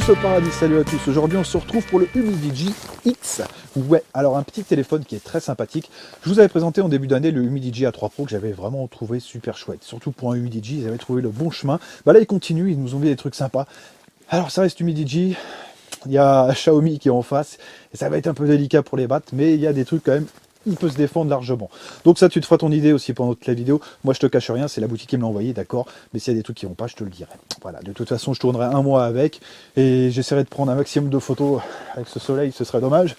tous au paradis, salut à tous. Aujourd'hui on se retrouve pour le Humidigi X. Ouais, alors un petit téléphone qui est très sympathique. Je vous avais présenté en début d'année le Humidigi A3 Pro que j'avais vraiment trouvé super chouette. Surtout pour un Humidigi, ils avaient trouvé le bon chemin. Bah là ils continuent, ils nous ont mis des trucs sympas. Alors ça reste Humidigi, il y a Xiaomi qui est en face, et ça va être un peu délicat pour les battre, mais il y a des trucs quand même, il peut se défendre largement. Donc ça, tu te feras ton idée aussi pendant toute la vidéo. Moi, je te cache rien, c'est la boutique qui me l'a envoyé, d'accord. Mais s'il y a des trucs qui vont pas, je te le dirai. Voilà, de toute façon, je tournerai un mois avec, et j'essaierai de prendre un maximum de photos avec ce soleil, ce serait dommage.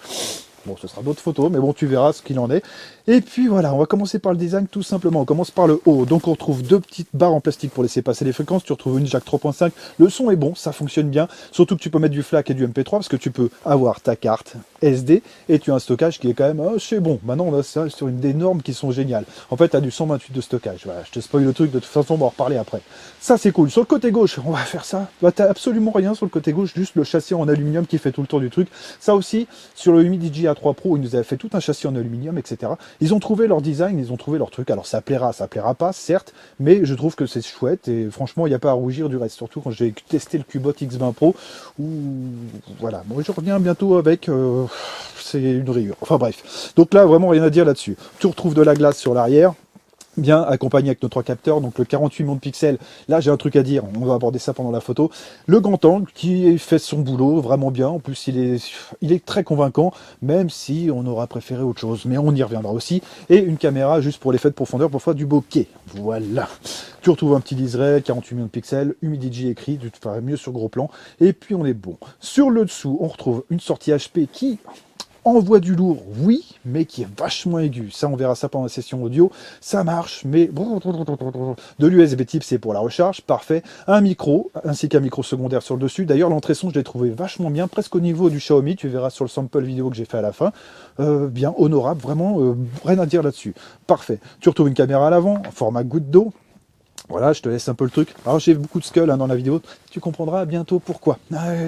Bon, ce sera d'autres photos, mais bon, tu verras ce qu'il en est. Et puis voilà, on va commencer par le design tout simplement. On commence par le haut. Donc on retrouve deux petites barres en plastique pour laisser passer les fréquences. Tu retrouves une jack 3.5. Le son est bon, ça fonctionne bien. Surtout que tu peux mettre du FLAC et du MP3 parce que tu peux avoir ta carte SD et tu as un stockage qui est quand même c'est bon. Maintenant, on a ça sur une des normes qui sont géniales. En fait, tu as du 128 de stockage. Voilà, je te spoil le truc. De toute façon, on va en reparler après. Ça, c'est cool. Sur le côté gauche, on va faire ça. Bah, tu n'as absolument rien sur le côté gauche, juste le châssis en aluminium qui fait tout le tour du truc. Ça aussi, sur le Humidigi A3 Pro, ils nous avaient fait tout un châssis en aluminium, etc. Ils ont trouvé leur design, ils ont trouvé leur truc. Alors ça plaira pas, certes, mais je trouve que c'est chouette et franchement, il n'y a pas à rougir du reste. Surtout quand j'ai testé le Cubot X20 Pro, où voilà, moi je reviens bientôt avec, c'est une rayure. Enfin bref. Donc là, vraiment rien à dire là-dessus. Tu retrouves de la glace sur l'arrière. Bien accompagné avec nos trois capteurs, donc le 48 millions de pixels, là j'ai un truc à dire, on va aborder ça pendant la photo. Le grand angle qui fait son boulot vraiment bien, en plus il est très convaincant, même si on aura préféré autre chose, mais on y reviendra aussi. Et une caméra juste pour l'effet de profondeur, pour faire du bokeh, voilà. Tu retrouves un petit liseré, 48 millions de pixels, Humidigi écrit, tu te feras mieux sur gros plan, et puis on est bon. Sur le dessous, on retrouve une sortie HP qui envoie du lourd, oui, mais qui est vachement aigu. Ça, on verra ça pendant la session audio. Ça marche, mais de l'USB type, c'est pour la recharge, parfait. Un micro, ainsi qu'un micro secondaire sur le dessus. D'ailleurs, l'entrée son, je l'ai trouvé vachement bien, presque au niveau du Xiaomi. Tu verras sur le sample vidéo que j'ai fait à la fin. Bien honorable, vraiment, rien à dire là-dessus. Parfait. Tu retrouves une caméra à l'avant, format goutte d'eau. Voilà, je te laisse un peu le truc. Alors j'ai beaucoup de skulls dans la vidéo, tu comprendras bientôt pourquoi.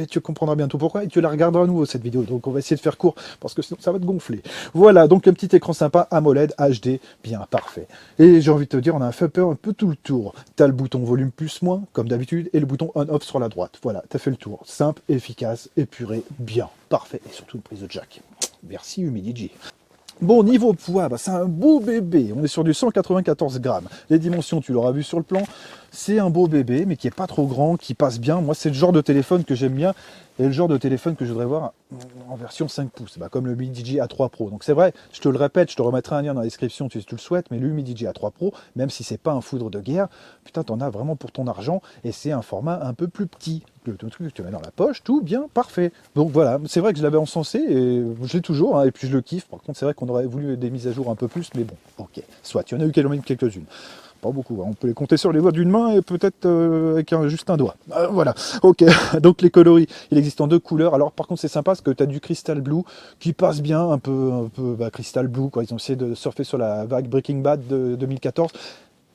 Tu comprendras bientôt pourquoi et tu la regarderas à nouveau cette vidéo. Donc on va essayer de faire court parce que sinon ça va te gonfler. Voilà, donc un petit écran sympa AMOLED HD, bien parfait. Et j'ai envie de te dire, on a fait un peu tout le tour. Tu as le bouton volume plus moins, comme d'habitude, et le bouton on-off sur la droite. Voilà, tu as fait le tour. Simple, efficace, épuré, bien, parfait. Et surtout une prise de jack. Merci Humidigi. Bon, niveau poids, bah, c'est un beau bébé. On est sur du 194 grammes. Les dimensions, tu l'auras vu sur le plan. C'est un beau bébé, mais qui est pas trop grand, qui passe bien. Moi, c'est le genre de téléphone que j'aime bien et le genre de téléphone que je voudrais voir en version 5 pouces, bah, comme le Humidigi A3 Pro. Donc c'est vrai, je te le répète, je te remettrai un lien dans la description si tu le souhaites, mais le Humidigi A3 Pro, même si c'est pas un foudre de guerre, putain, t'en as vraiment pour ton argent et c'est un format un peu plus petit. Le truc que tu mets dans la poche, tout bien, parfait. Donc voilà, c'est vrai que je l'avais encensé et je l'ai toujours, hein, et puis je le kiffe. Par contre, c'est vrai qu'on aurait voulu des mises à jour un peu plus, mais bon, ok, soit, il y en a eu quelques-unes. Pas beaucoup, hein. On peut les compter sur les doigts d'une main et peut-être avec juste un doigt. Voilà, ok. Donc les coloris, il existe en deux couleurs. Alors par contre c'est sympa parce que tu as du Crystal Blue qui passe bien, un peu bah, Crystal Blue, quoi. Ils ont essayé de surfer sur la vague Breaking Bad de 2014.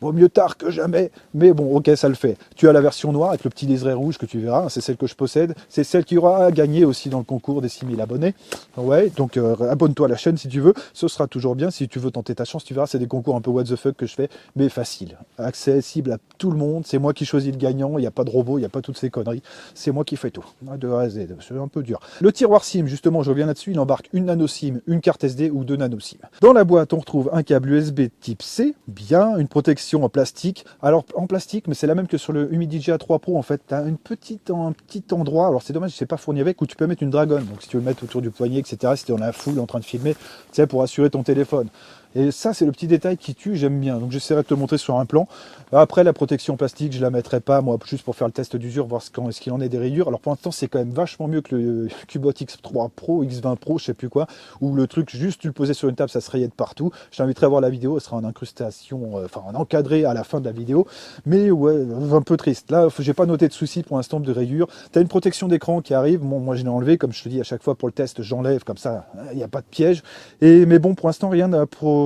Vaut mieux tard que jamais, mais bon, ok, ça le fait. Tu as la version noire avec le petit liseré rouge que tu verras, c'est celle que je possède. C'est celle qui aura gagné aussi dans le concours des 6000 abonnés. Ouais, donc abonne-toi à la chaîne si tu veux, ce sera toujours bien. Si tu veux tenter ta chance, tu verras, c'est des concours un peu what the fuck que je fais, mais facile. Accessible à tout le monde, c'est moi qui choisis le gagnant, il n'y a pas de robot, il n'y a pas toutes ces conneries. C'est moi qui fais tout, de A à Z, c'est un peu dur. Le tiroir SIM, justement, je reviens là-dessus, il embarque une nano SIM, une carte SD ou deux nano SIM. Dans la boîte, on retrouve un câble USB type C, bien, une protection en plastique. Alors en plastique, mais c'est la même que sur le Humidigi A3 Pro en fait. Tu as un petit endroit, alors c'est dommage, c'est pas fourni avec, où tu peux mettre une dragonne. Donc si tu veux le mettre autour du poignet, etc. Si tu es dans la foule en train de filmer, tu sais, pour assurer ton téléphone. Et ça, c'est le petit détail qui tue, j'aime bien. Donc j'essaierai de te le montrer sur un plan. Après, la protection plastique, je la mettrai pas, moi, juste pour faire le test d'usure, voir ce qu'il en est des rayures. Alors pour l'instant, c'est quand même vachement mieux que le Cubot X3 Pro, X20 Pro, je sais plus quoi, où le truc, juste tu le posais sur une table, ça se rayait de partout. Je t'inviterai à voir la vidéo, elle sera en incrustation, enfin en encadré à la fin de la vidéo. Mais ouais, un peu triste. Là, j'ai pas noté de soucis pour l'instant de rayures. Tu as une protection d'écran qui arrive. Bon, moi, je l'ai enlevé, comme je te dis à chaque fois pour le test, j'enlève, comme ça, il n'y a pas de piège. Mais bon, pour l'instant, rien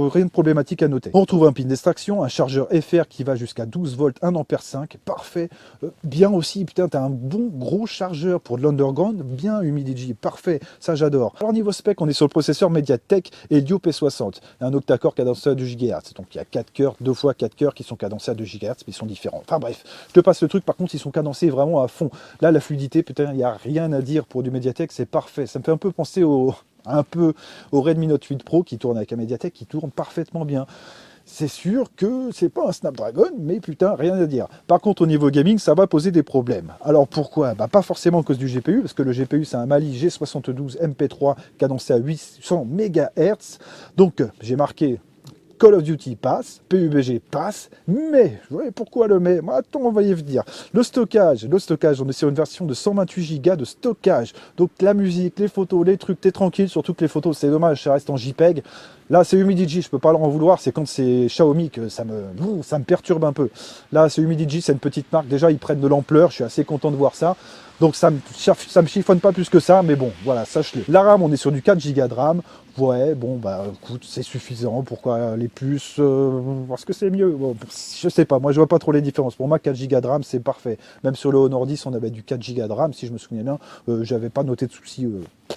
rien de problématique à noter. On retrouve un pin d'extraction, un chargeur FR qui va jusqu'à 12 volts, 1 ampère 5, parfait. Bien aussi, putain, t'as un bon gros chargeur pour de l'underground, bien Humidigi, parfait, ça j'adore. Alors niveau spec, on est sur le processeur Mediatek Helio P60, un octa-core cadencé à 2 GHz, donc il y a 4 cœurs, 2 fois 4 cœurs qui sont cadencés à 2 GHz, mais ils sont différents. Enfin bref, je te passe le truc, par contre ils sont cadencés vraiment à fond. Là la fluidité, putain, il n'y a rien à dire pour du Mediatek, c'est parfait. Ça me fait un peu penser au Redmi Note 8 Pro qui tourne avec un Mediatek qui tourne parfaitement bien. C'est sûr que c'est pas un Snapdragon, mais putain, rien à dire. Par contre, au niveau gaming, ça va poser des problèmes. Alors pourquoi? Bah, pas forcément à cause du GPU, parce que le GPU, c'est un Mali G72 MP3 cadencé à 800 MHz. Donc, j'ai marqué Call of Duty passe, PUBG passe, mais, ouais, pourquoi le mais? Attends, on va y venir. Le stockage, on est sur une version de 128 Go de stockage. Donc la musique, les photos, les trucs, t'es tranquille, surtout que les photos, c'est dommage, ça reste en JPEG. Là, c'est Humidigi, je peux pas leur en vouloir, c'est quand c'est Xiaomi que ça me perturbe un peu. Là, c'est Humidigi, c'est une petite marque, déjà, ils prennent de l'ampleur, je suis assez content de voir ça. Donc ça me chiffonne pas plus que ça, mais bon, voilà, sache-le. La RAM, on est sur du 4 Go de RAM. Ouais, bon, bah écoute, c'est suffisant. Pourquoi les puces parce que c'est mieux. Bon, je sais pas, moi je vois pas trop les différences. Pour moi, 4 Go de RAM, c'est parfait. Même sur le Honor 10, on avait du 4 Go de RAM, si je me souviens bien. J'avais pas noté de soucis.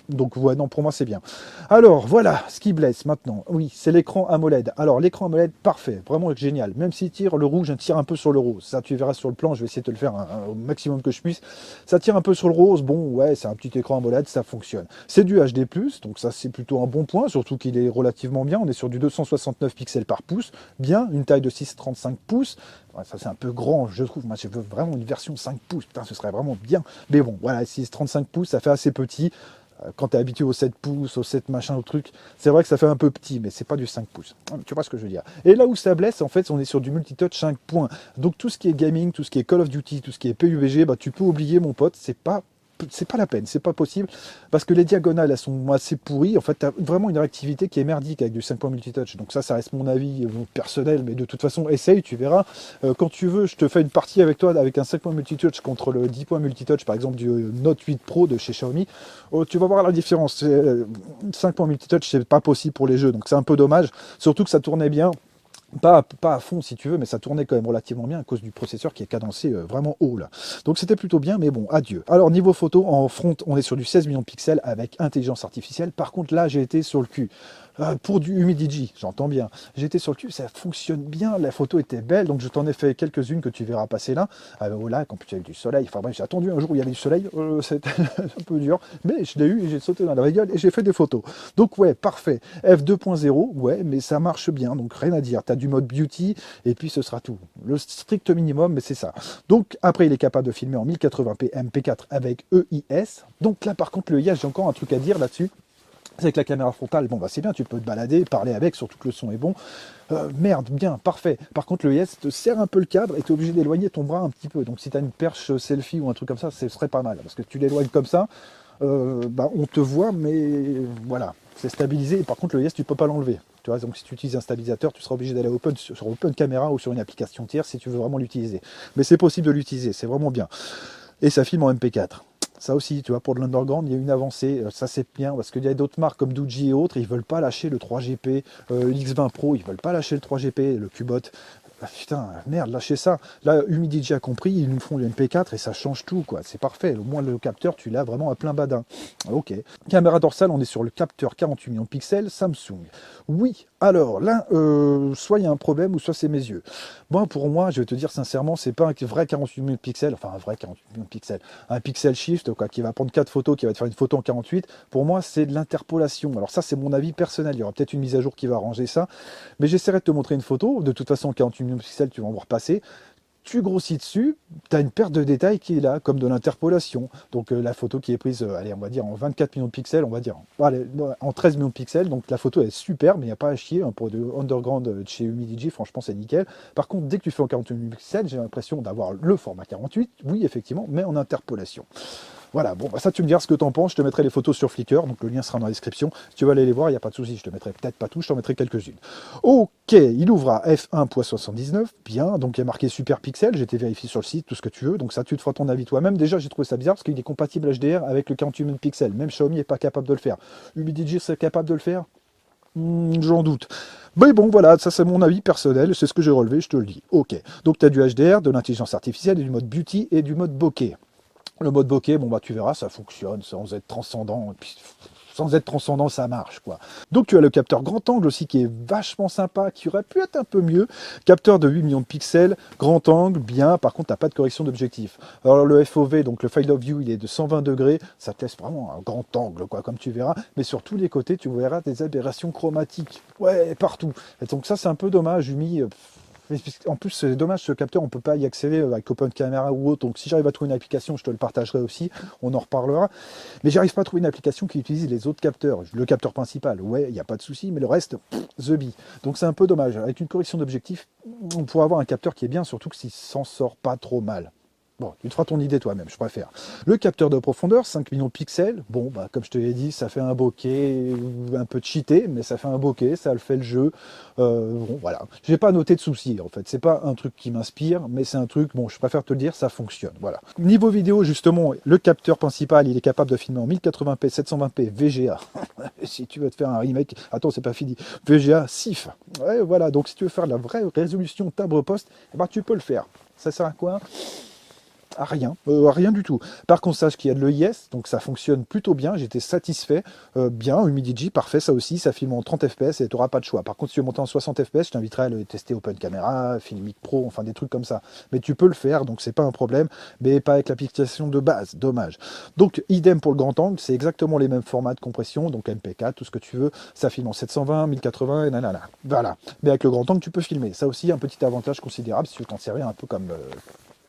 Donc ouais, non, pour moi c'est bien. Alors voilà, ce qui blesse maintenant. Oui, c'est l'écran AMOLED. Alors l'écran AMOLED, parfait, vraiment génial. Même s'il tire le rouge, il tire un peu sur le rose. Ça, tu verras sur le plan, je vais essayer de te le faire au maximum que je puisse. Ça tire un peu sur le rose. Bon, ouais, c'est un petit écran AMOLED, ça fonctionne. C'est du HD+, donc ça c'est plutôt un bon point, surtout qu'il est relativement bien. On est sur du 269 pixels par pouce, bien, une taille de 6,35 pouces. Ouais, ça c'est un peu grand, je trouve. Moi, je veux vraiment une version 5 pouces. Putain, ce serait vraiment bien. Mais bon, voilà, 6,35 pouces, ça fait assez petit. Quand tu es habitué au 7 pouces, au 7 machin, au truc, c'est vrai que ça fait un peu petit, mais c'est pas du 5 pouces. Tu vois ce que je veux dire. Et là où ça blesse, en fait, on est sur du multitouch 5 points. Donc tout ce qui est gaming, tout ce qui est Call of Duty, tout ce qui est PUBG, bah, tu peux oublier, mon pote, c'est pas la peine, c'est pas possible, parce que les diagonales, elles sont assez pourries. En fait, tu as vraiment une réactivité qui est merdique avec du 5 points multitouch. Donc ça reste mon avis personnel, mais de toute façon, essaye, tu verras. Quand tu veux, je te fais une partie avec toi, avec un 5 points multitouch contre le 10 points multitouch, par exemple, du Note 8 Pro de chez Xiaomi. Tu vas voir la différence. 5 points multitouch, c'est pas possible pour les jeux, donc c'est un peu dommage, surtout que ça tournait bien. Pas à fond si tu veux, mais ça tournait quand même relativement bien à cause du processeur qui est cadencé vraiment haut là. Donc c'était plutôt bien, mais bon, adieu. Alors niveau photo, en front, on est sur du 16 millions de pixels avec intelligence artificielle. Par contre là, j'ai été sur le cul. Pour du Humidigi, j'entends bien. J'étais sur le cul, ça fonctionne bien, la photo était belle, donc je t'en ai fait quelques-unes que tu verras passer là. Au lac, en plus il y a du soleil, enfin bref, j'ai attendu un jour où il y avait du soleil, c'était un peu dur, mais je l'ai eu et j'ai sauté dans la bagnole et j'ai fait des photos. Donc ouais, parfait. F2.0, ouais, mais ça marche bien, donc rien à dire. Tu as du mode beauty et puis ce sera tout. Le strict minimum, mais c'est ça. Donc après, il est capable de filmer en 1080p MP4 avec EIS. Donc là, par contre, le IS, j'ai encore un truc à dire là-dessus. C'est que la caméra frontale, bon bah c'est bien, tu peux te balader, parler avec, surtout que le son est bon. Merde, bien, parfait. Par contre, le IS te serre un peu le cadre et tu es obligé d'éloigner ton bras un petit peu. Donc si tu as une perche selfie ou un truc comme ça, ce serait pas mal. Parce que tu l'éloignes comme ça, bah, on te voit, mais voilà, c'est stabilisé. Et par contre, le IS, tu peux pas l'enlever. Tu vois, donc si tu utilises un stabilisateur, tu seras obligé d'aller sur Open Camera ou sur une application tierce si tu veux vraiment l'utiliser. Mais c'est possible de l'utiliser, c'est vraiment bien. Et ça filme en MP4. Ça aussi, tu vois, pour de l'underground, il y a une avancée, ça c'est bien, parce qu'il y a d'autres marques comme Doogee et autres, ils veulent pas lâcher le 3GP, l'X20 Pro, ils veulent pas lâcher le 3GP, le Cubot. Ah, putain, merde, lâchez ça. Là, Humidigi a compris, ils nous font du MP4 et ça change tout, quoi. C'est parfait. Au moins, le capteur, tu l'as vraiment à plein badin. Ok. Caméra dorsale, on est sur le capteur 48 millions de pixels Samsung. Oui, alors là, soit il y a un problème ou soit c'est mes yeux. Bon, pour moi, je vais te dire sincèrement, c'est pas un vrai 48 millions de pixels, enfin un vrai 48 millions de pixels, un pixel shift, quoi, qui va prendre 4 photos, qui va te faire une photo en 48. Pour moi, c'est de l'interpolation. Alors ça, c'est mon avis personnel. Il y aura peut-être une mise à jour qui va arranger ça. Mais j'essaierai de te montrer une photo. De toute façon, 48 millions de pixels, tu vas en voir passer. Tu grossis dessus, tu as une perte de détails qui est là, comme de l'interpolation. Donc la photo qui est prise, allez, on va dire en 24 millions de pixels, on va dire allez, en 13 millions de pixels. Donc la photo est super, mais il n'y a pas à chier. Hein, pour de underground de chez Humidigi, franchement, c'est nickel. Par contre, dès que tu fais en 48 millions de pixels, j'ai l'impression d'avoir le format 48, oui, effectivement, mais en interpolation. Voilà, bon, bah ça tu me diras ce que tu en penses, je te mettrai les photos sur Flickr, donc le lien sera dans la description. Si tu veux aller les voir, il n'y a pas de souci, je te mettrai peut-être pas tout, je t'en mettrai quelques-unes. Ok, il ouvre à f1.79, bien, donc il y a marqué Super Pixel, j'ai été vérifié sur le site, tout ce que tu veux, donc ça tu te feras ton avis toi-même. Déjà j'ai trouvé ça bizarre parce qu'il est compatible HDR avec le 48 millions de pixels, même Xiaomi n'est pas capable de le faire. Humidigi serait capable de le faire? J'en doute. Mais bon, voilà, ça c'est mon avis personnel, c'est ce que j'ai relevé, je te le dis. Ok, donc tu as du HDR, de l'intelligence artificielle, et du mode beauty et du mode bokeh. Le mode bokeh, bon bah tu verras, ça fonctionne sans être transcendant. Et puis, sans être transcendant, ça marche quoi. Donc tu as le capteur grand angle aussi qui est vachement sympa, qui aurait pu être un peu mieux. Capteur de 8 millions de pixels, grand angle, bien. Par contre, t'as pas de correction d'objectif. Alors le FOV, donc le field of view, il est de 120 degrés. Ça te laisse vraiment un grand angle quoi, comme tu verras. Mais sur tous les côtés, tu verras des aberrations chromatiques. Ouais, partout. Et donc ça, c'est un peu dommage. Umi, en plus, c'est dommage, ce capteur, on ne peut pas y accéder avec Open Camera ou autre. Donc, si j'arrive à trouver une application, je te le partagerai aussi. On en reparlera. Mais j'arrive pas à trouver une application qui utilise les autres capteurs. Le capteur principal, ouais, il n'y a pas de souci. Mais le reste, the bee. Donc, c'est un peu dommage. Avec une correction d'objectif, on pourrait avoir un capteur qui est bien, surtout que s'il s'en sort pas trop mal. Bon, tu te feras ton idée toi-même, je préfère. Le capteur de profondeur, 5 millions de pixels. Bon, bah, comme je te l'ai dit, ça fait un bokeh, un peu cheaté, mais ça fait un bokeh, ça le fait le jeu. Bon, voilà. J'ai pas noté de soucis, en fait. C'est pas un truc qui m'inspire, mais c'est un truc, bon, je préfère te le dire, ça fonctionne. Voilà. Niveau vidéo, justement, le capteur principal, il est capable de filmer en 1080p, 720p, VGA. Si tu veux te faire un remake, attends, c'est pas fini. VGA, SIF. Ouais, voilà. Donc, si tu veux faire la vraie résolution timbre-poste, eh ben, tu peux le faire. Ça sert à quoi? À rien du tout. Par contre, sache qu'il y a de l'EIS, donc ça fonctionne plutôt bien, j'étais satisfait. Bien, Humidigi, parfait, ça aussi, ça filme en 30 fps et tu n'auras pas de choix. Par contre, si tu veux monter en 60 fps, je t'inviterai à le tester Open Camera, Filmic Pro, enfin des trucs comme ça. Mais tu peux le faire, donc c'est pas un problème, mais pas avec l'application de base, dommage. Donc, idem pour le grand angle, c'est exactement les mêmes formats de compression, donc MP4, tout ce que tu veux, ça filme en 720, 1080 et nanana. Voilà. Mais avec le grand angle, tu peux filmer. Ça aussi, un petit avantage considérable si tu veux t'en servir un peu comme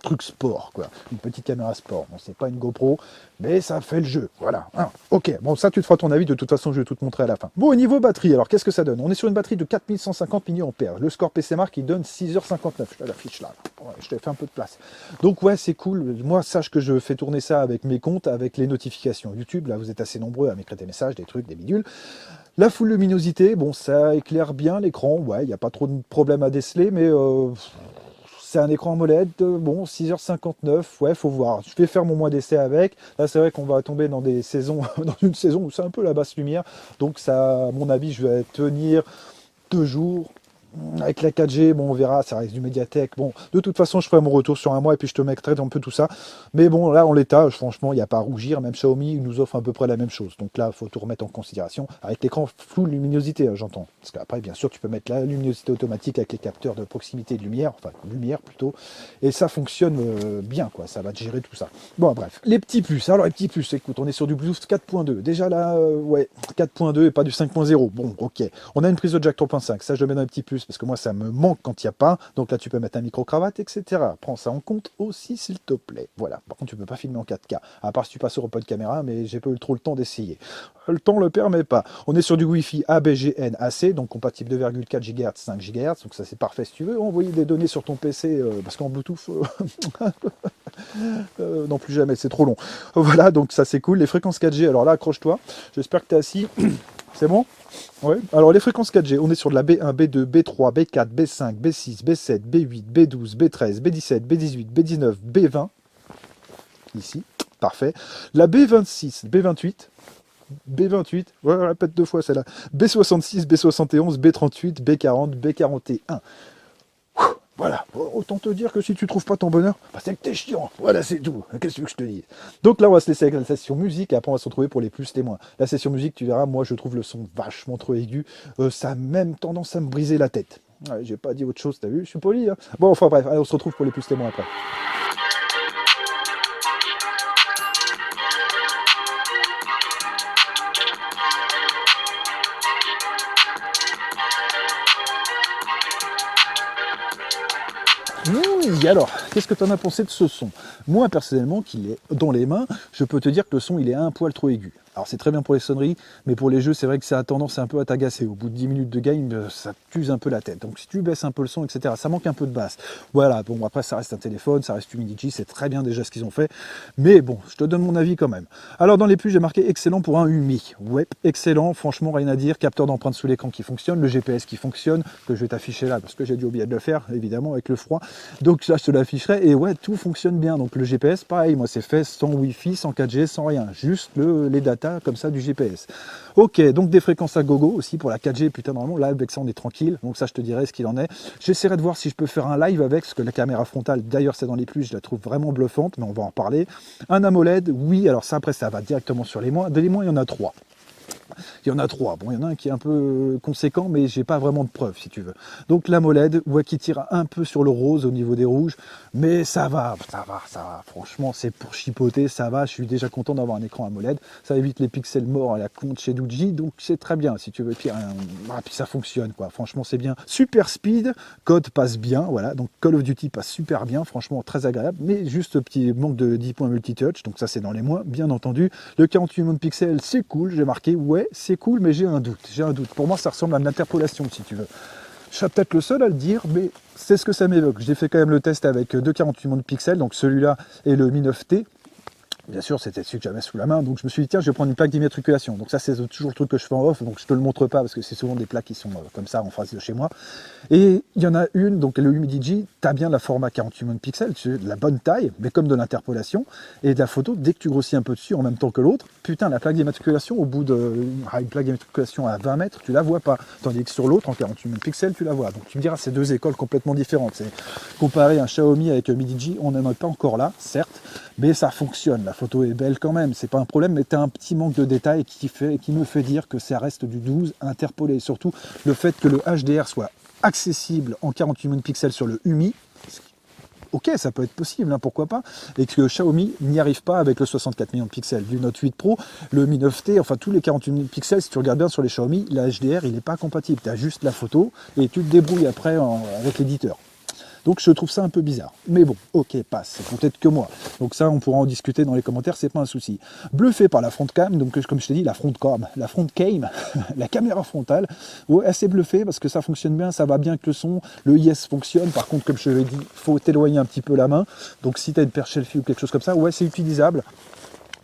truc sport, quoi. Une petite caméra sport. Bon, c'est pas une GoPro, mais ça fait le jeu. Voilà. Ah, ok, bon, ça, tu te feras ton avis. De toute façon, je vais tout te montrer à la fin. Bon, au niveau batterie, alors, qu'est-ce que ça donne? On est sur une batterie de 4150 mAh. Le score PC Mark, il donne 6h59. Je te l'affiche là. Ouais, je t'ai fait un peu de place. Donc, ouais, c'est cool. Moi, sache que je fais tourner ça avec mes comptes, avec les notifications YouTube. Là, vous êtes assez nombreux à m'écrire des messages, des trucs, des bidules. La full luminosité, bon, ça éclaire bien l'écran. Ouais, il n'y a pas trop de problème à déceler, mais c'est un écran AMOLED, bon, 6h59, ouais, faut voir. Je vais faire mon mois d'essai avec. Là, c'est vrai qu'on va tomber dans des saisons, dans une saison où c'est un peu la basse lumière. Donc, ça, à mon avis, je vais tenir 2 jours. Avec la 4G, bon, on verra, ça reste du Mediatek. Bon, de toute façon, je ferai mon retour sur un mois et puis je te mettrai un peu tout ça. Mais bon, là, en l'état, franchement, il n'y a pas à rougir. Même Xiaomi nous offre à peu près la même chose. Donc là, il faut tout remettre en considération. Avec l'écran full luminosité, j'entends. Parce qu'après, bien sûr, tu peux mettre la luminosité automatique avec les capteurs de proximité de lumière, enfin, lumière plutôt. Et ça fonctionne bien, quoi. Ça va te gérer tout ça. Bon, bref. Les petits plus. Alors, les petits plus, écoute, on est sur du Bluetooth 4.2. Déjà là, ouais, 4.2 et pas du 5.0. Bon, ok. On a une prise de jack 3.5. Ça, je le mets dans les petits plus parce que moi, ça me manque quand il n'y a pas. Donc là, tu peux mettre un micro-cravate, etc. Prends ça en compte aussi, s'il te plaît. Voilà. Par contre, tu peux pas filmer en 4K. À part si tu passes sur Open Camera, mais j'ai pas eu trop le temps d'essayer. Le temps le permet pas. On est sur du Wi-Fi ABGN AC, donc compatible 2,4 GHz, 5 GHz. Donc ça, c'est parfait si tu veux envoyer des données sur ton PC, parce qu'en Bluetooth, non plus jamais, c'est trop long. Voilà, donc ça, c'est cool. Les fréquences 4G, alors là, accroche-toi. J'espère que tu es assis. C'est bon? Ouais. Alors les fréquences 4G, on est sur de la B1, B2, B3, B4, B5, B6, B7, B8, B12, B13, B17, B18, B19, B20. Ici, parfait. La B26, B28. B28, ouais, répète 2 fois celle-là. B66, B71, B38, B40, B41. Voilà, autant te dire que si tu trouves pas ton bonheur, bah c'est que t'es chiant. Voilà, c'est tout. Qu'est-ce que tu veux que je te dise? Donc là, on va se laisser avec la session musique et après, on va se retrouver pour les plus témoins. La session musique, tu verras, moi, je trouve le son vachement trop aigu. Ça a même tendance à me briser la tête. Ouais, j'ai pas dit autre chose, t'as vu? Je suis poli, hein. Bon, enfin bref, allez, on se retrouve pour les plus témoins après. Oui, alors, qu'est-ce que tu en as pensé de ce son? Moi, personnellement, qu'il est dans les mains, je peux te dire que le son, il est un poil trop aigu. Alors, c'est très bien pour les sonneries, mais pour les jeux, c'est vrai que ça a tendance un peu à t'agacer. Au bout de 10 minutes de game, ça t'use un peu la tête. Donc, si tu baisses un peu le son, etc., ça manque un peu de basse. Voilà, bon, après, ça reste un téléphone, ça reste Humidigi, c'est très bien déjà ce qu'ils ont fait. Mais bon, je te donne mon avis quand même. Alors, dans les plus, j'ai marqué excellent pour un Humi. Ouais, excellent, franchement, rien à dire. Capteur d'empreinte sous l'écran qui fonctionne, le GPS qui fonctionne, que je vais t'afficher là, parce que j'ai dû oublier de le faire, évidemment, avec le froid. Donc là, je te l'afficherai, et ouais, tout fonctionne bien. Donc le GPS, pareil, moi, c'est fait sans Wi-Fi, sans 4G, sans rien, juste les datas comme ça du GPS. Ok, donc des fréquences à gogo aussi pour la 4G, putain normalement là avec ça on est tranquille, donc ça je te dirai ce qu'il en est. J'essaierai de voir si je peux faire un live avec, parce que la caméra frontale, d'ailleurs c'est dans les plus, je la trouve vraiment bluffante, mais on va en reparler. Un AMOLED, oui, alors ça après ça va directement sur les moins, il y en a 3. Il y en a 3. Bon, il y en a un qui est un peu conséquent, mais j'ai pas vraiment de preuves, si tu veux. Donc l'AMOLED, ouais, qui tire un peu sur le rose au niveau des rouges, mais ça va. Franchement, c'est pour chipoter, ça va. Je suis déjà content d'avoir un écran AMOLED. Ça évite les pixels morts à la con chez Doogee, donc c'est très bien, si tu veux. Puis ça fonctionne, quoi. Franchement, c'est bien. Super speed, code passe bien, voilà. Donc Call of Duty passe super bien, franchement, très agréable, mais juste petit manque de 10 points multitouch, donc ça c'est dans les moins, bien entendu. Le 48 millions de pixels, c'est cool, j'ai marqué, ouais, c'est cool, mais j'ai un doute. Pour moi, ça ressemble à de l'interpolation, si tu veux. Je serais peut-être le seul à le dire, mais c'est ce que ça m'évoque. J'ai fait quand même le test avec 2,48 millions de pixels, donc celui-là et le Mi 9T. Bien sûr, c'était celui que j'avais sous la main, donc je me suis dit, tiens, je vais prendre une plaque d'immatriculation. Donc ça, c'est toujours le truc que je fais en off, donc je te le montre pas, parce que c'est souvent des plaques qui sont comme ça, en face de chez moi. Et il y en a une, donc le Humidigi, tu as bien la format 48 millions de pixels, c'est de la bonne taille, mais comme de l'interpolation, et de la photo, dès que tu grossis un peu dessus en même temps que l'autre, putain, la plaque d'immatriculation, au bout d'une plaque d'immatriculation à 20 mètres, tu la vois pas. Tandis que sur l'autre, en 48 millions de pixels, tu la vois. Donc tu me diras, c'est deux écoles complètement différentes. C'est comparer un Xiaomi avec un Midigi, on n'en est pas encore là, certes, mais ça fonctionne. La photo est belle quand même, c'est pas un problème, mais tu as un petit manque de détails qui me fait dire que ça reste du 12 interpolé. Surtout le fait que le HDR soit accessible en 48 millions de pixels sur le Humi, ok, ça peut être possible, hein, pourquoi pas, et que Xiaomi n'y arrive pas avec le 64 millions de pixels du Note 8 Pro, le Mi 9T, enfin tous les 48 millions de pixels, si tu regardes bien sur les Xiaomi, la HDR, il n'est pas compatible, tu as juste la photo, et tu te débrouilles après avec l'éditeur. Donc je trouve ça un peu bizarre. Mais bon, ok, passe, c'est peut-être que moi. Donc ça, on pourra en discuter dans les commentaires, c'est pas un souci. Bluffé par la front cam, donc comme je t'ai dit, la front cam, la caméra frontale, ouais, assez bluffé parce que ça fonctionne bien, ça va bien avec le son, le IS fonctionne. Par contre, comme je l'ai dit, il faut t'éloigner un petit peu la main. Donc si tu as une perche selfie ou quelque chose comme ça, ouais, c'est utilisable.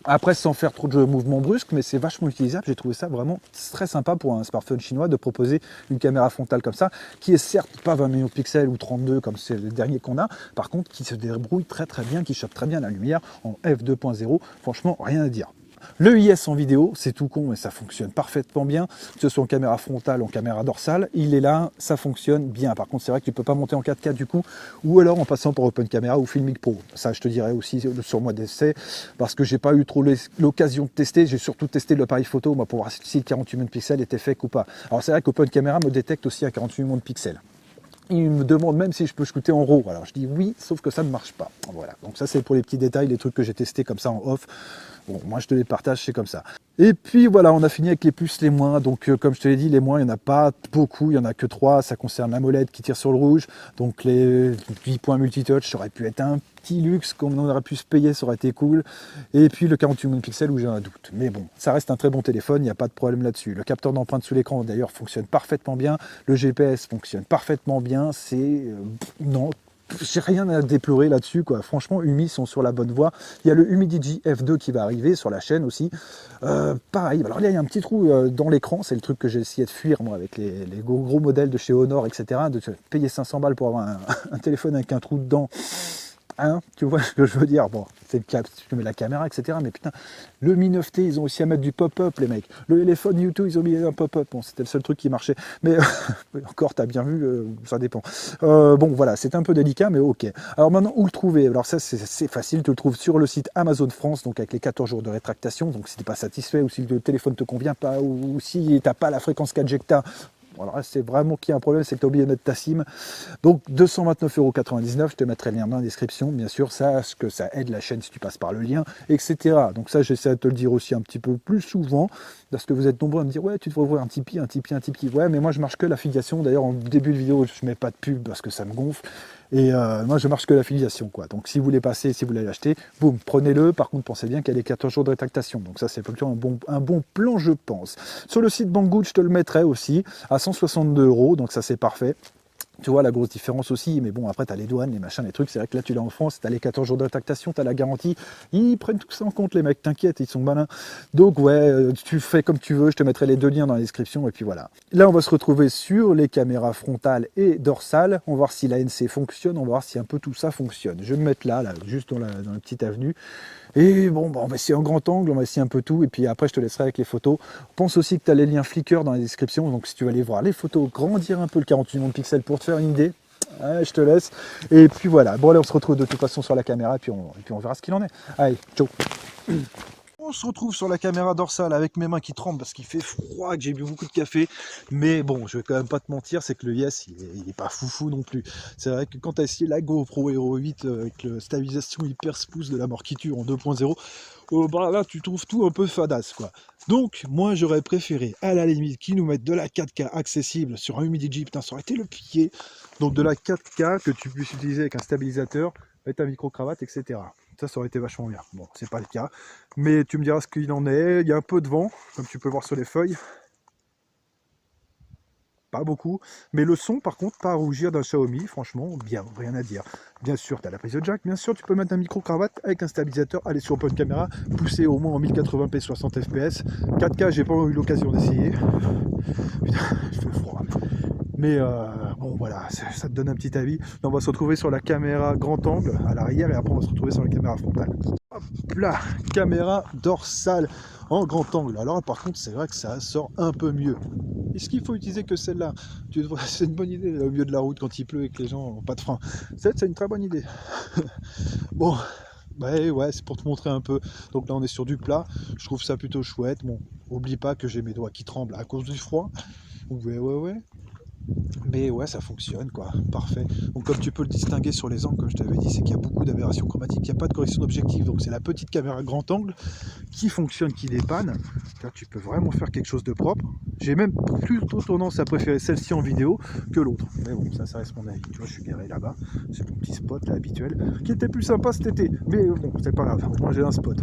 Après, sans faire trop de mouvements brusques, mais c'est vachement utilisable. J'ai trouvé ça vraiment très sympa pour un smartphone chinois de proposer une caméra frontale comme ça, qui est certes pas 20 millions de pixels ou 32 comme c'est le dernier qu'on a, par contre qui se débrouille très très bien, qui chope très bien la lumière en f2.0. Franchement, rien à dire. Le IS en vidéo, c'est tout con, mais ça fonctionne parfaitement bien, que ce soit en caméra frontale, en caméra dorsale, il est là, ça fonctionne bien. Par contre, c'est vrai que tu ne peux pas monter en 4K du coup, ou alors en passant par Open Camera ou Filmic Pro. Ça, je te dirais aussi sur moi d'essai, parce que j'ai pas eu trop l'occasion de tester, j'ai surtout testé l'appareil photo, moi, pour voir si le 48 millions de pixels était fake ou pas. Alors c'est vrai qu'Open Camera me détecte aussi à 48 millions de pixels. Il me demande même si je peux shooter en RAW. Alors je dis oui, sauf que ça ne marche pas. Voilà, donc ça c'est pour les petits détails, les trucs que j'ai testés comme ça en off. Bon, moi je te les partage, c'est comme ça. Et puis voilà, on a fini avec les plus, les moins. Donc comme je te l'ai dit, les moins, il n'y en a pas beaucoup, il n'y en a que 3. Ça concerne l'AMOLED qui tire sur le rouge. Donc les 8 points multitouch, ça aurait pu être un petit luxe, comme on aurait pu se payer, ça aurait été cool. Et puis le 48 millions de pixels où j'ai un doute. Mais bon, ça reste un très bon téléphone, il n'y a pas de problème là-dessus. Le capteur d'empreinte sous l'écran d'ailleurs fonctionne parfaitement bien. Le GPS fonctionne parfaitement bien. C'est... non, j'ai rien à déplorer là-dessus, quoi. Franchement, Humi sont sur la bonne voie. Il y a le Humidigi F2 qui va arriver sur la chaîne aussi. Pareil, alors là, il y a un petit trou dans l'écran. C'est le truc que j'ai essayé de fuir, moi, avec les gros modèles de chez Honor, etc. De payer 500 balles pour avoir un téléphone avec un trou dedans. Hein, tu vois ce que je veux dire? Bon, c'est le cap, tu mets la caméra, etc. Mais putain, le Mi 9T, ils ont aussi à mettre du pop-up, les mecs. Le téléphone YouTube, ils ont mis un pop-up. Bon, c'était le seul truc qui marchait. Mais encore, t'as bien vu, ça dépend. Bon, voilà, c'est un peu délicat, mais ok. Alors maintenant, où le trouver? Alors ça, c'est facile. Tu le trouves sur le site Amazon France, donc avec les 14 jours de rétractation. Donc si t'es pas satisfait, ou si le téléphone te convient pas, ou si t'as pas la fréquence 4G que t'as, alors là, c'est vraiment qu'il y a un problème, c'est que tu as oublié de mettre ta SIM. Donc 229,99 €, je te mettrai le lien dans la description, bien sûr, sache que ça aide la chaîne si tu passes par le lien, etc. Donc ça, j'essaie de te le dire aussi un petit peu plus souvent, parce que vous êtes nombreux à me dire, ouais, tu devrais ouvrir un Tipeee. Ouais, mais moi je marche que l'affiliation. D'ailleurs, en début de vidéo, je mets pas de pub parce que ça me gonfle. Et moi, je marche que l'affiliation, quoi. Donc, si vous voulez passer, si vous voulez l'acheter, boum, prenez-le. Par contre, pensez bien qu'il y a les 14 jours de rétractation. Donc, ça, c'est plutôt un bon plan, je pense. Sur le site Banggood, je te le mettrai aussi à 162 €. Donc, ça, c'est parfait. Tu vois la grosse différence aussi, mais bon, après, tu as les douanes, les machins, les trucs. C'est vrai que là, tu l'as en France, tu as les 14 jours de rétractation, tu as la garantie. Ils prennent tout ça en compte, les mecs, t'inquiète, ils sont malins. Donc, ouais, tu fais comme tu veux, je te mettrai les deux liens dans la description, et puis voilà. Là, on va se retrouver sur les caméras frontales et dorsales. On va voir si l'ANC fonctionne, on va voir si un peu tout ça fonctionne. Je vais me mettre là juste dans la petite avenue. Et bon, bah, on va essayer en grand angle, on va essayer un peu tout, et puis après je te laisserai avec les photos. Pense aussi que tu as les liens Flickr dans la description, donc si tu veux aller voir les photos, grandir un peu le 48 millions de pixels pour te faire une idée, ouais, je te laisse. Et puis voilà, bon allez, on se retrouve de toute façon sur la caméra, et puis on verra ce qu'il en est. Allez, ciao. On se retrouve sur la caméra dorsale avec mes mains qui tremblent parce qu'il fait froid, que j'ai bu beaucoup de café. Mais bon, je vais quand même pas te mentir, c'est que le Yes, il est pas foufou non plus. C'est vrai que quand tu as essayé la GoPro Hero 8 avec la stabilisation hyper smooth de la mort qui tue en 2.0, bah là tu trouves tout un peu fadasse quoi. Donc moi j'aurais préféré à la limite qu'ils nous mettent de la 4K accessible sur un Humidigi, putain ça aurait été le pied. Donc de la 4K que tu puisses utiliser avec un stabilisateur, avec ta micro-cravate, etc. Ça aurait été vachement bien. Bon, c'est pas le cas. Mais tu me diras ce qu'il en est. Il y a un peu de vent, comme tu peux voir sur les feuilles. Pas beaucoup. Mais le son, par contre, pas à rougir d'un Xiaomi. Franchement, bien, rien à dire. Bien sûr, tu as la prise de jack. Bien sûr, tu peux mettre un micro-cravate avec un stabilisateur. Aller sur Open Camera, pousser au moins en 1080p 60 fps. 4K, j'ai pas eu l'occasion d'essayer. Putain, il fait froid. Mais bon voilà, ça te donne un petit avis. On va se retrouver sur la caméra grand angle à l'arrière et après on va se retrouver sur la caméra frontale. Hop là, caméra dorsale en grand angle. Alors par contre c'est vrai que ça sort un peu mieux. Est-ce qu'il faut utiliser que celle-là? C'est une bonne idée là, au milieu de la route quand il pleut et que les gens n'ont pas de frein. C'est une très bonne idée. Bon, ouais, c'est pour te montrer un peu. Donc là on est sur du plat. Je trouve ça plutôt chouette. Bon, oublie pas que j'ai mes doigts qui tremblent à cause du froid. Ouais. Mais ouais, ça fonctionne, quoi. Parfait. Donc comme tu peux le distinguer sur les angles, comme je t'avais dit, c'est qu'il y a beaucoup d'aberrations chromatiques, il n'y a pas de correction d'objectif. Donc c'est la petite caméra grand angle qui fonctionne, qui dépanne. Là, tu peux vraiment faire quelque chose de propre. J'ai même plutôt tendance à préférer celle-ci en vidéo que l'autre. Mais bon, ça reste mon avis. Tu vois, je suis garé là-bas. C'est mon petit spot là habituel, qui était plus sympa cet été. Mais bon, c'est pas grave. Moi j'ai un spot.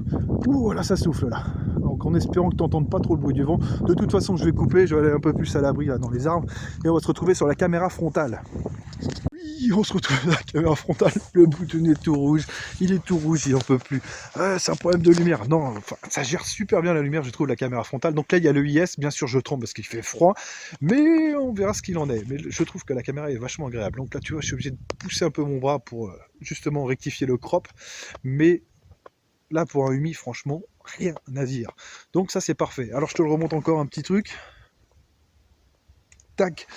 Ouh, là ça souffle là. Donc en espérant que tu n'entendes pas trop le bruit du vent. De toute façon, je vais couper, je vais aller un peu plus à l'abri là dans les arbres. Et on va se retrouver sur la caméra frontale. Oui, on se retrouve sur la caméra frontale. Le bouton est tout rouge. Il est tout rouge, il en peut plus. C'est un problème de lumière. Non, enfin, ça gère super bien la lumière, je trouve, la caméra frontale. Donc là, il y a le IS. Bien sûr, je tremble parce qu'il fait froid. Mais on verra ce qu'il en est. Mais je trouve que la caméra est vachement agréable. Donc là, tu vois, je suis obligé de pousser un peu mon bras pour justement rectifier le crop. Mais là, pour un Humi, franchement, rien à dire. Donc ça, c'est parfait. Alors, je te le remonte encore un petit truc. Tac.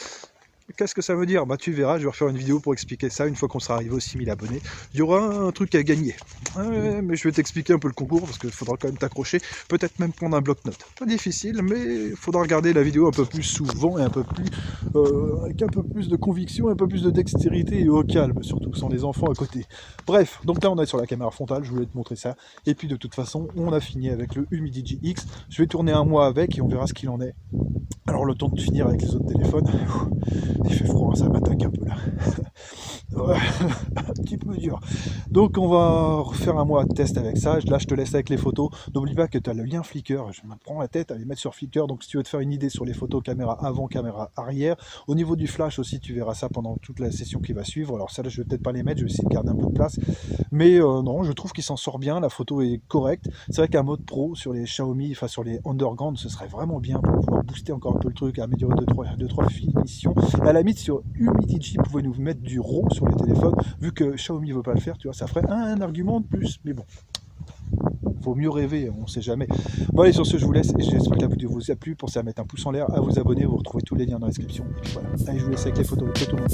Qu'est-ce que ça veut dire? Bah tu verras, je vais refaire une vidéo pour expliquer ça une fois qu'on sera arrivé aux 6000 abonnés. Il y aura un truc à gagner. Ouais, mais je vais t'expliquer un peu le concours parce qu'il faudra quand même t'accrocher. Peut-être même prendre un bloc-notes. Pas difficile, mais il faudra regarder la vidéo un peu plus souvent et un peu plus avec un peu plus de conviction, un peu plus de dextérité et au calme, surtout sans les enfants à côté. Bref, donc là on est sur la caméra frontale, je voulais te montrer ça. Et puis de toute façon, on a fini avec le Humidigi X. Je vais tourner un mois avec et on verra ce qu'il en est. Alors le temps de finir avec les autres téléphones, il fait froid, ça m'attaque un peu là. Ouais, un petit peu dur. Donc on va refaire un mois de test avec ça. Là je te laisse avec les photos. N'oublie pas que tu as le lien Flickr. Je me prends la tête à les mettre sur Flickr. Donc si tu veux te faire une idée sur les photos caméra avant, caméra arrière. Au niveau du flash aussi, tu verras ça pendant toute la session qui va suivre. Alors ça là je vais peut-être pas les mettre, je vais essayer de garder un peu de place. Mais non, je trouve qu'il s'en sort bien, la photo est correcte. C'est vrai qu'un mode pro sur les Xiaomi, enfin sur les Underground, ce serait vraiment bien pour pouvoir booster encore un peu le truc, améliorer 2-3 finitions. Et à la limite, sur Humidigi, vous pouvez nous mettre du RAW sur les téléphones, vu que Xiaomi ne veut pas le faire, tu vois, ça ferait un argument de plus. Mais bon, faut mieux rêver, on ne sait jamais. Bon allez, sur ce, je vous laisse et j'espère que la vidéo vous a plu. Pensez à mettre un pouce en l'air, à vous abonner, vous retrouvez tous les liens dans la description. Et puis voilà, allez, je vous laisse avec les photos. Ciao tout le monde.